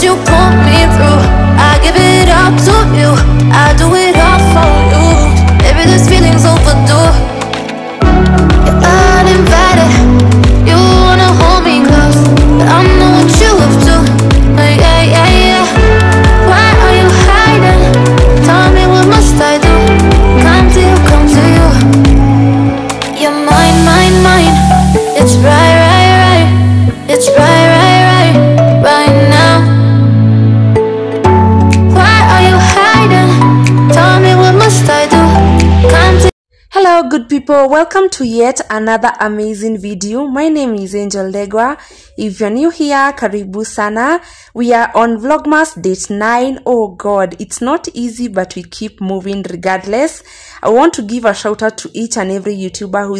you put me through. I give it up to you, I do it all for you. Baby, this feeling's overdue. You're uninvited, you wanna hold me close, but I know what you have to. Yeah, yeah, yeah. Why are you hiding? Tell me, what must I do? Come to you, come to you. You're mine, mine, mine. It's right, right, right. It's right, right, right, right now. Why are you hiding? Tell me, what must I do? Come to. Hello good people, welcome to yet another amazing video. My name is Angel Legwa. If you're new here, karibu sana. We are on Vlogmas date 9. Oh god, it's not easy, but we keep moving regardless. I want to give a shout out to each and every YouTuber who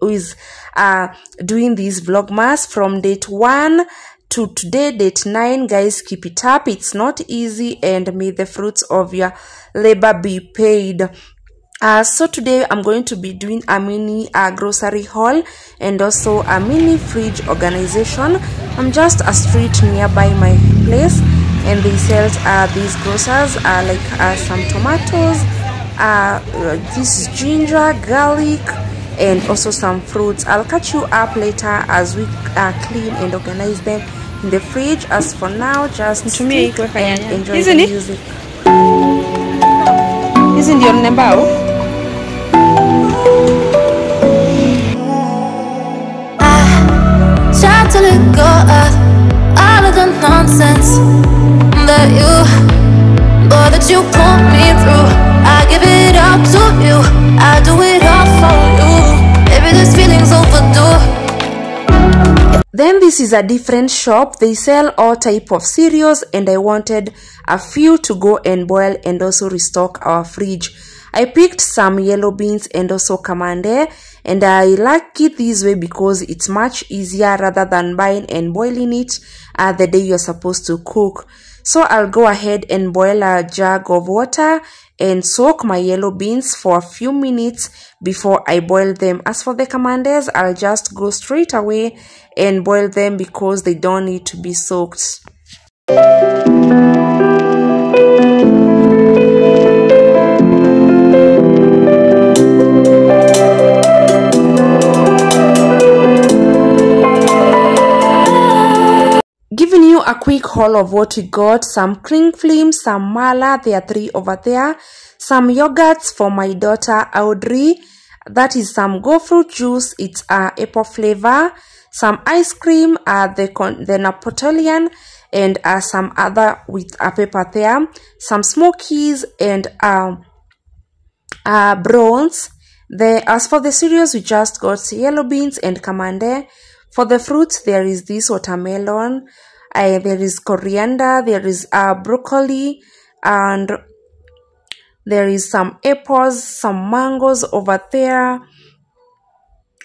is doing this Vlogmas from date 1 to today, date 9. Guys, keep it up. It's not easy, and may the fruits of your labor be paid. So today I'm going to be doing a mini grocery haul and also a mini fridge organization. I'm just a street nearby my place, and they sell these groceries like some tomatoes, this is ginger, garlic, and also some fruits. I'll catch you up later as we clean and organize them in the fridge. As for now, just stick and enjoy the music. Isn't your number? Try to let go of all of the nonsense that you put me through. I give it up to you, I do it all for you. Baby, this feeling's overdue. Then this is a different shop. They sell all type of cereals, and I wanted a few to go and boil and also restock our fridge. I picked some yellow beans and also kamande, and I like it this way because it's much easier rather than buying and boiling it the day you're supposed to cook. So I'll go ahead and boil a jug of water and soak my yellow beans for a few minutes before I boil them. As for the kamandes, I'll just go straight away and boil them because they don't need to be soaked. Giving you a quick haul of what we got: some cling film, some mala, there are 3 over there, some yogurts for my daughter Audrey, that is some go fruit juice, it's apple flavor, some ice cream, the Napoleon, and some other with a pepper there, some smokies and bronze. As for the cereals, we just got yellow beans and kamande. For the fruits, there is this watermelon, there is coriander, there is broccoli, and there is some apples, some mangoes over there,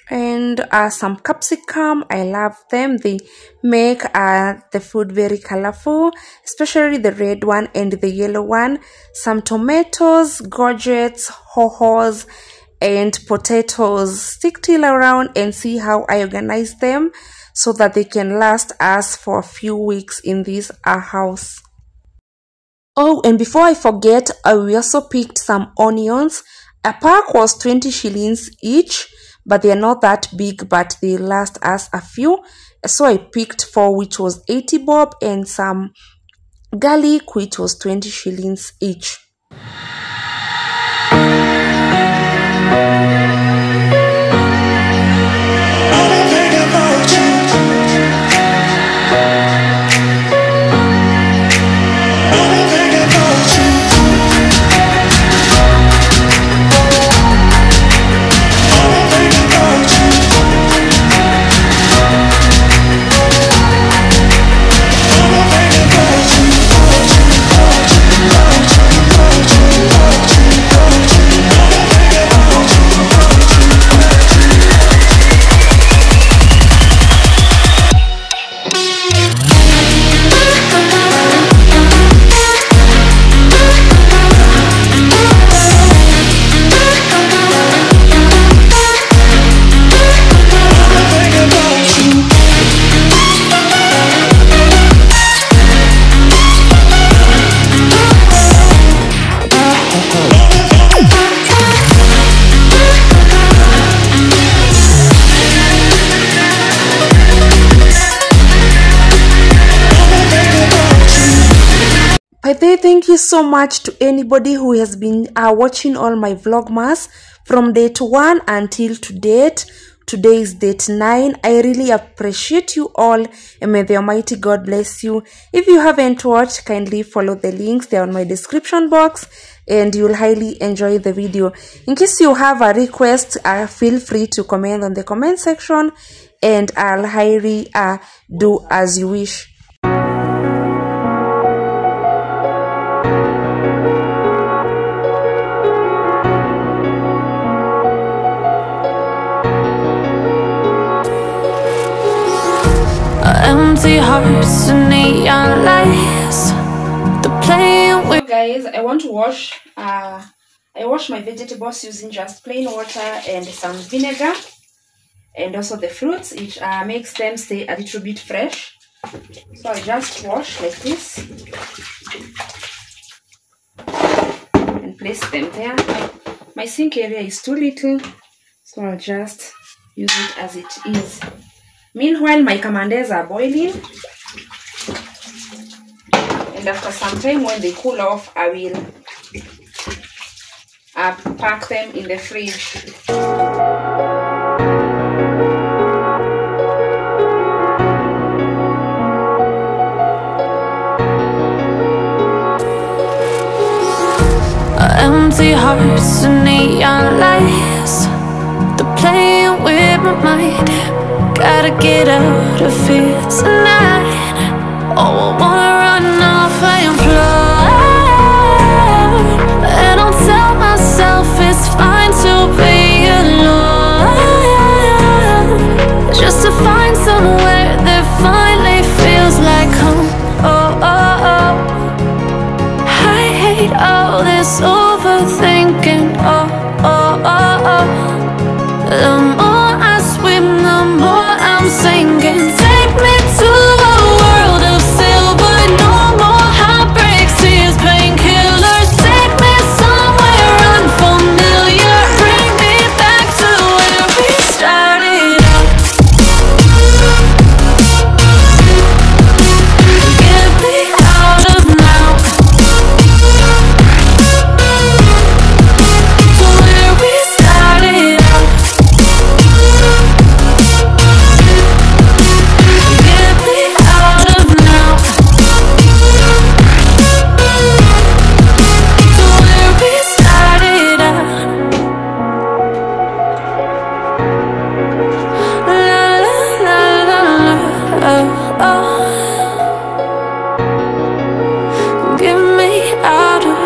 and some capsicum. I love them. They make the food very colorful, especially the red one and the yellow one. Some tomatoes, gorgets, ho-hos, and potatoes. Stick till around and see how I organize them so that they can last us for a few weeks in this house. Oh, and before I forget, we also picked some onions. A pack was 20 shillings each, but they are not that big, but they last us a few. So I picked 4, which was 80 bob, and some garlic, which was 20 shillings each. By the way, thank you so much to anybody who has been watching all my Vlogmas from date 1 until to date. Today is date 9. I really appreciate you all, and may the Almighty God bless you. If you haven't watched, kindly follow the links. They're on my description box, and you'll highly enjoy the video. In case you have a request, feel free to comment on the comment section, and I'll highly do as you wish. Empty hearts and neon lights. The playing with. Guys, I want to wash. I wash my vegetables using just plain water and some vinegar, and also the fruits. It makes them stay a little bit fresh. So I just wash like this and place them there. My sink area is too little, so I'll just use it as it is. Meanwhile, my camanders are boiling, and after some time, when they cool off, I will pack them in the fridge. Empty hearts and neon lights. They're playing with my mind. Gotta get out of here tonight. Oh, I wanna run off and fly. And I'll tell myself it's fine to be alone, just to find somewhere that finally feels like home. Oh, oh, oh. I hate all this overthinking. Oh, oh, oh, oh. The more I swim, the more I'm sinking. Take me to a world of silver. No more heartbreaks, tears, painkillers. Take me somewhere unfamiliar. Bring me back to where we started out. Get me out of now, to where we started out. Get me out of now, to where we started out. La la la la la, oh, oh. Get me out of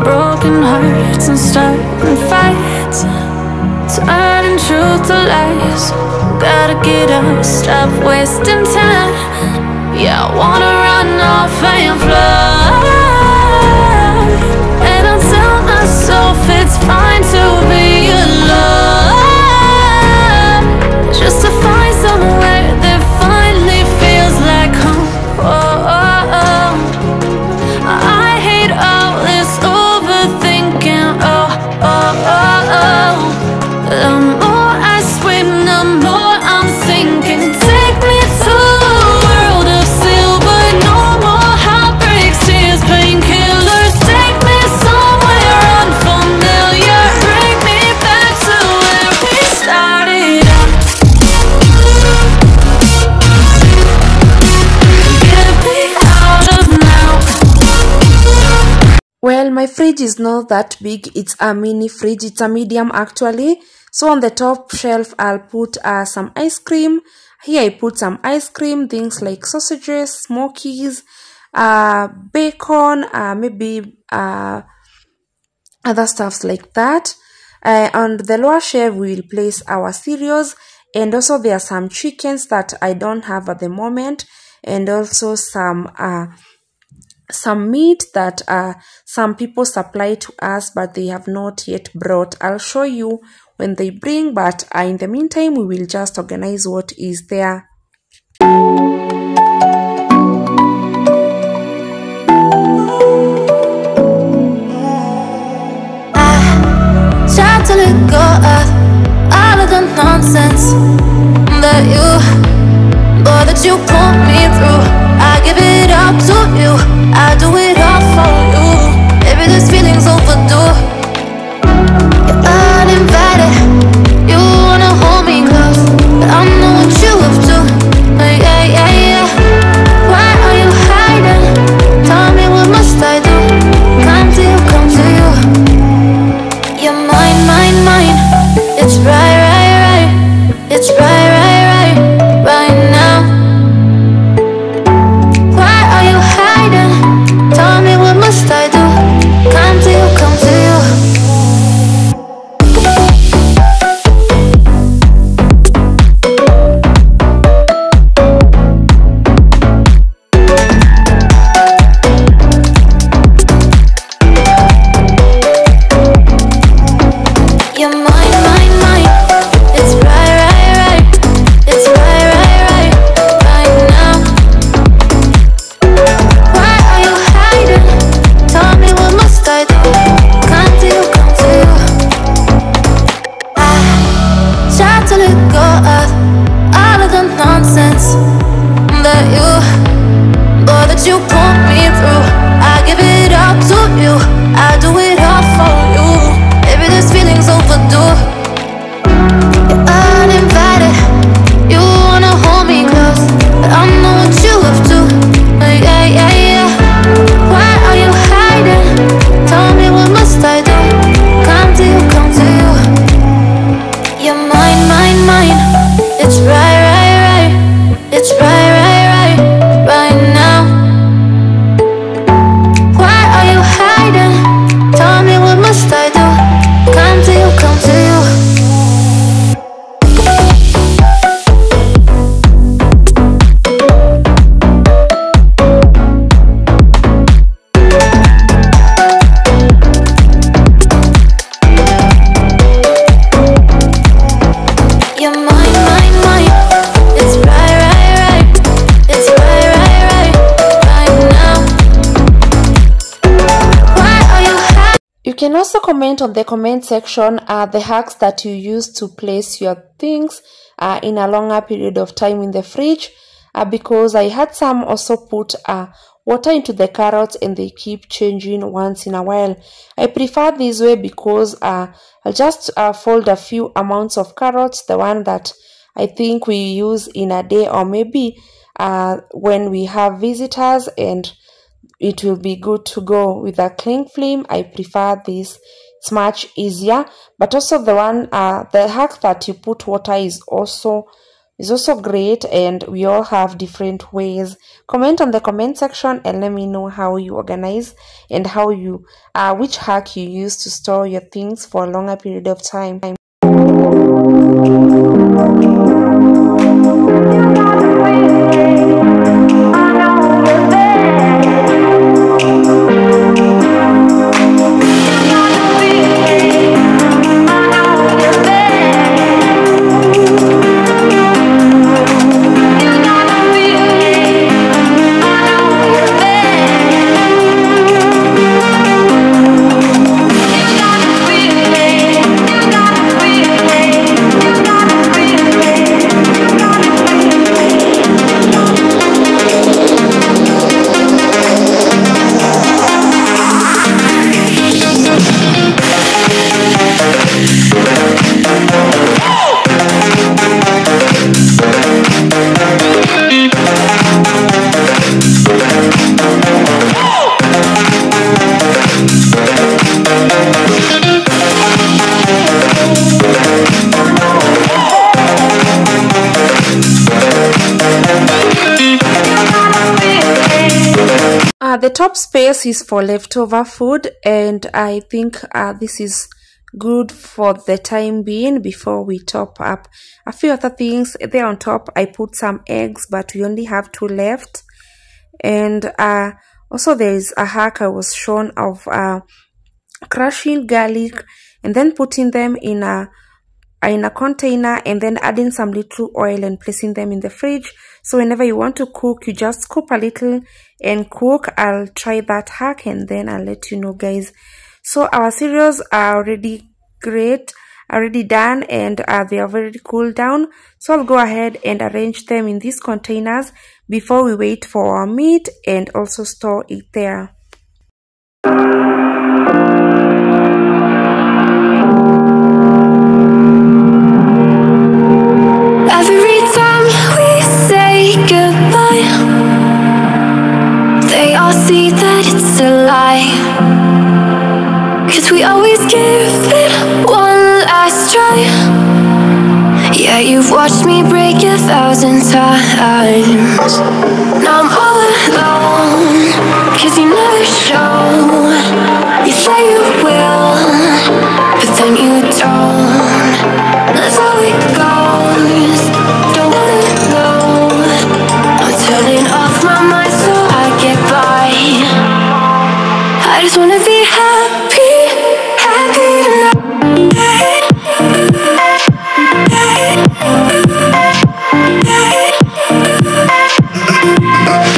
broken hearts and starting fights, turning truth to lies. Gotta get up, stop wasting time. Yeah, I wanna run off and fly. And I'll tell myself it's fine to be alone, just to find somewhere that finally feels like home. Oh, oh, oh. I hate all this overthinking. Oh, oh, oh, oh. The more I swim, the more I'm sinking. Take me to a world of silver. No more heartbreaks, tears, painkillers. Take me somewhere unfamiliar. Bring me back to where we started out. Get me out of now. Well, my fridge is not that big. It's a mini fridge. It's a medium actually. So on the top shelf, I'll put some ice cream. Here I put some ice cream, things like sausages, smokies, bacon, maybe other stuffs like that. On the lower shelf, we will place our cereals, and also there are some chickens that I don't have at the moment, and also some meat that some people supply to us, but they have not yet brought. I'll show you when they bring, but in the meantime, we will just organize what is there. Try to let go of all of the nonsense that you put me through. I give it up to you, I do it hold me through. I give it up to you, I do it all for you. Maybe this feeling's overdue. You're uninvited, you wanna hold me close, but I know what you have to. Yeah, yeah, yeah. Why are you hiding? Tell me, what must I do? Come to you, come to you. You're mine, mine, mine. It's right, right, right. It's right, right, right, right now. Why are you hiding? Tell me, what must I do? Come to you, come to you. You can also comment on the comment section the hacks that you use to place your things in a longer period of time in the fridge, because I had some also put water into the carrots and they keep changing once in a while. I prefer this way because I'll just fold a few amounts of carrots, the one that I think we use in a day, or maybe when we have visitors, and it will be good to go with a cling film. I prefer this. It's much easier. But also the one the hack that you put water is also great, and we all have different ways. Comment on the comment section and let me know how you organize and how you which hack you use to store your things for a longer period of time. The top space is for leftover food, and I think this is good for the time being before we top up. A few other things there on top, I put some eggs, but we only have 2 left. And also there is a hack I was shown of crushing garlic and then putting them in a container and then adding some little oil and placing them in the fridge. So whenever you want to cook, you just scoop a little and cook. I'll try that hack and then I'll let you know, guys. So our cereals are already great, already done, and they are already cooled down. So I'll go ahead and arrange them in these containers before we wait for our meat and also store it there. Every time we say goodbye, they all see that it's a lie. 'Cause we always give it one last try. Yeah, you've watched me break 1,000 times. Now I'm all alone, 'cause you never show. You say you will, but then you don't. That's how it goes. Don't wanna know. I'm turning off my mind so I get by. I just wanna be happy, happy tonight.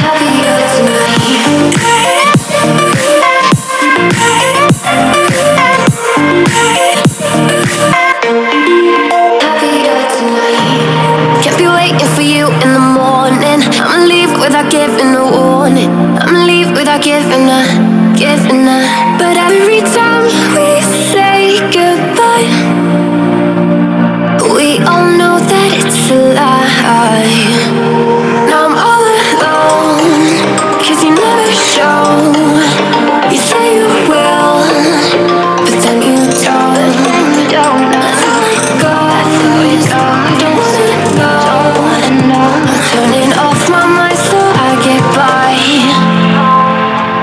Happy giving up. But every time we say goodbye, we all know that it's a lie. Now I'm all alone, 'cause you never show. You say you will, but then you don't. Let go, don't wanna know. I'm turning off my mind so I get by.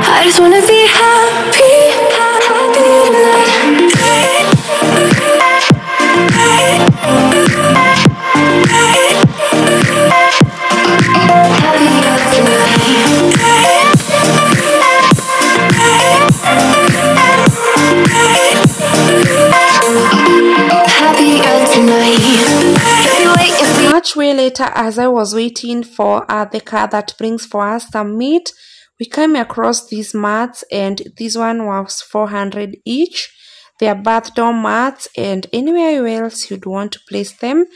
I just wanna be happy, happy tonight. Much way later, as I was waiting for the car that brings for us some meat, we came across these mats, and this one was 400 each. They are bathroom mats, and anywhere else you'd want to place them.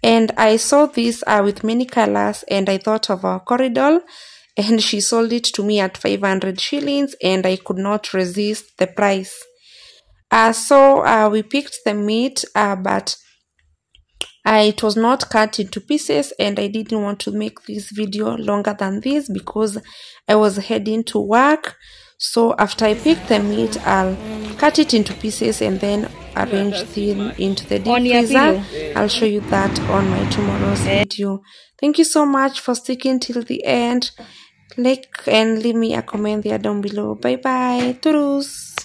And I saw this with many colors, and I thought of a corridor, and she sold it to me at 500 shillings, and I could not resist the price. So we picked the meat, but it was not cut into pieces, and I didn't want to make this video longer than this because I was heading to work. So after I pick the meat, I'll cut it into pieces and then arrange them into the deep freezer. I'll show you that on my tomorrow's video. Thank you so much for sticking till the end. Like and leave me a comment there down below. Bye bye. Toodles.